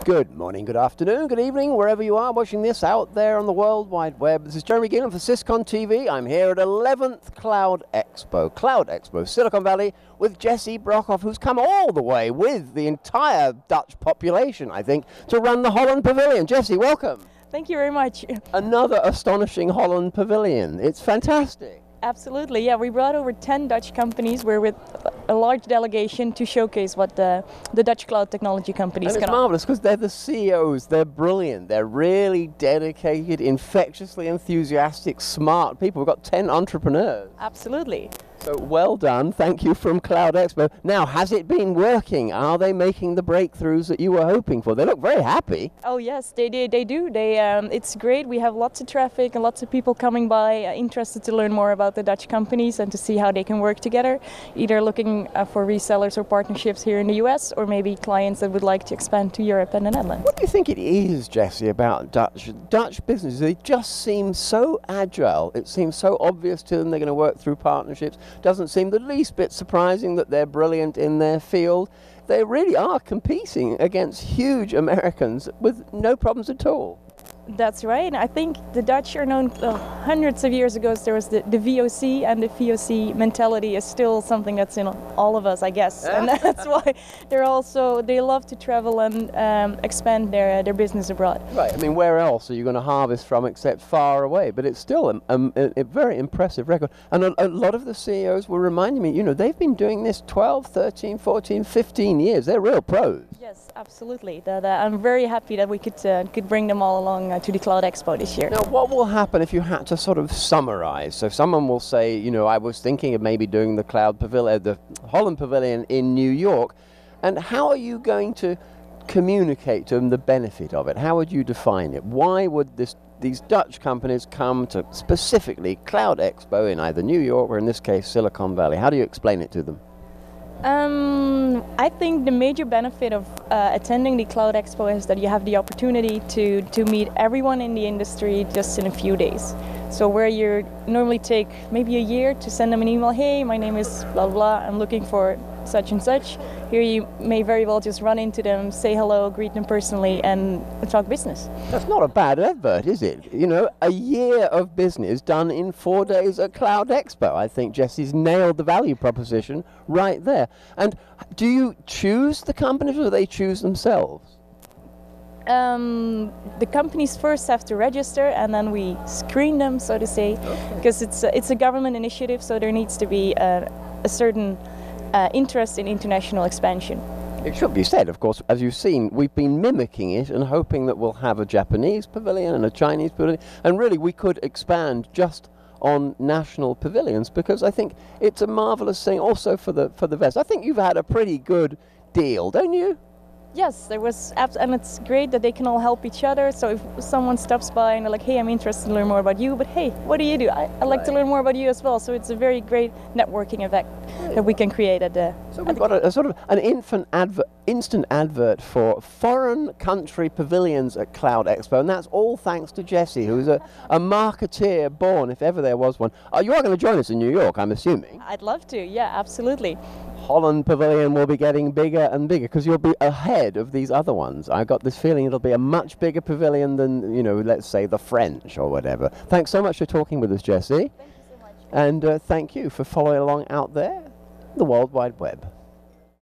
Good morning, good afternoon, good evening, wherever you are watching this out there on the World Wide Web. This is Jeremy Geelan for SYS-CON TV. I'm here at 11th Cloud Expo, Silicon Valley, with Jessie Brockhoff, who's come all the way with the entire Dutch population, I think, to run the Holland Pavilion. Jessie, welcome. Thank you very much. Another astonishing Holland Pavilion. It's fantastic. Absolutely, yeah. We brought over 10 Dutch companies. We're with a large delegation to showcase what the Dutch cloud technology companies and can it's marvelous because they're the CEOs, they're brilliant, they're really dedicated, infectiously enthusiastic, smart people. We've got 10 entrepreneurs. Absolutely. So well done, thank you from Cloud Expo. Now, has it been working? Are they making the breakthroughs that you were hoping for? They look very happy. Oh yes, they do. It's great. We have lots of traffic and lots of people coming by, interested to learn more about the Dutch companies and to see how they can work together, either looking for resellers or partnerships here in the US, or maybe clients that would like to expand to Europe and the Netherlands. What do you think it is, Jessie, about Dutch businesses? They just seem so agile. It seems so obvious to them they're going to work through partnerships. Doesn't seem the least bit surprising that they're brilliant in their field. They really are competing against huge Americans with no problems at all. That's right. I think the Dutch are known hundreds of years ago. There was the VOC, and the VOC mentality is still something that's in all of us, I guess. And that's why they love to travel and expand their business abroad. Right. I mean, where else are you going to harvest from except far away? But it's still a very impressive record. And a lot of the CEOs were reminding me, you know, they've been doing this 12, 13, 14, 15 years. They're real pros. Yes, absolutely. I'm very happy that we could bring them all along to the Cloud Expo this year. Now, what will happen if you had to sort of summarize? So someone will say, you know, I was thinking of maybe doing the Cloud Pavilion, the Holland Pavilion in New York, and how are you going to communicate to them the benefit of it? How would you define it? Why would these Dutch companies come to specifically Cloud Expo in either New York or in this case Silicon Valley? How do you explain it to them? I think the major benefit of attending the Cloud Expo is that you have the opportunity to meet everyone in the industry just in a few days. So where you normally take maybe a year to send them an email, hey, my name is blah, blah, I'm looking for such and such. Here you may very well just run into them, say hello, greet them personally, and talk business. That's not a bad advert, is it? You know, a year of business done in 4 days at Cloud Expo. I think Jessie's nailed the value proposition right there. And do you choose the companies or do they choose themselves? The companies first have to register, and then we screen them, so to say, because it's a government initiative, so there needs to be a certain interest in international expansion. It should be said, of course, as you've seen, we've been mimicking it and hoping that we'll have a Japanese pavilion and a Chinese pavilion, and really we could expand just on national pavilions, because I think it's a marvelous thing also for the West. I think you've had a pretty good deal, don't you? Yes, there was, and it's great that they can all help each other. So if someone stops by and they're like, hey, I'm interested to learn more about you, but hey, what do you do? I'd like to learn more about you as well. So it's a very great networking event that we can create at the... So we've got a sort of an instant advert for foreign country pavilions at Cloud Expo, and that's all thanks to Jessie, who's a marketeer born, if ever there was one. You are going to join us in New York, I'm assuming. I'd love to, yeah, absolutely. Holland Pavilion will be getting bigger and bigger because you'll be ahead of these other ones. I got this feeling it'll be a much bigger pavilion than, you know, let's say the French or whatever. Thanks so much for talking with us, Jessie. Thank you so much. And thank you for following along out there, the World Wide Web.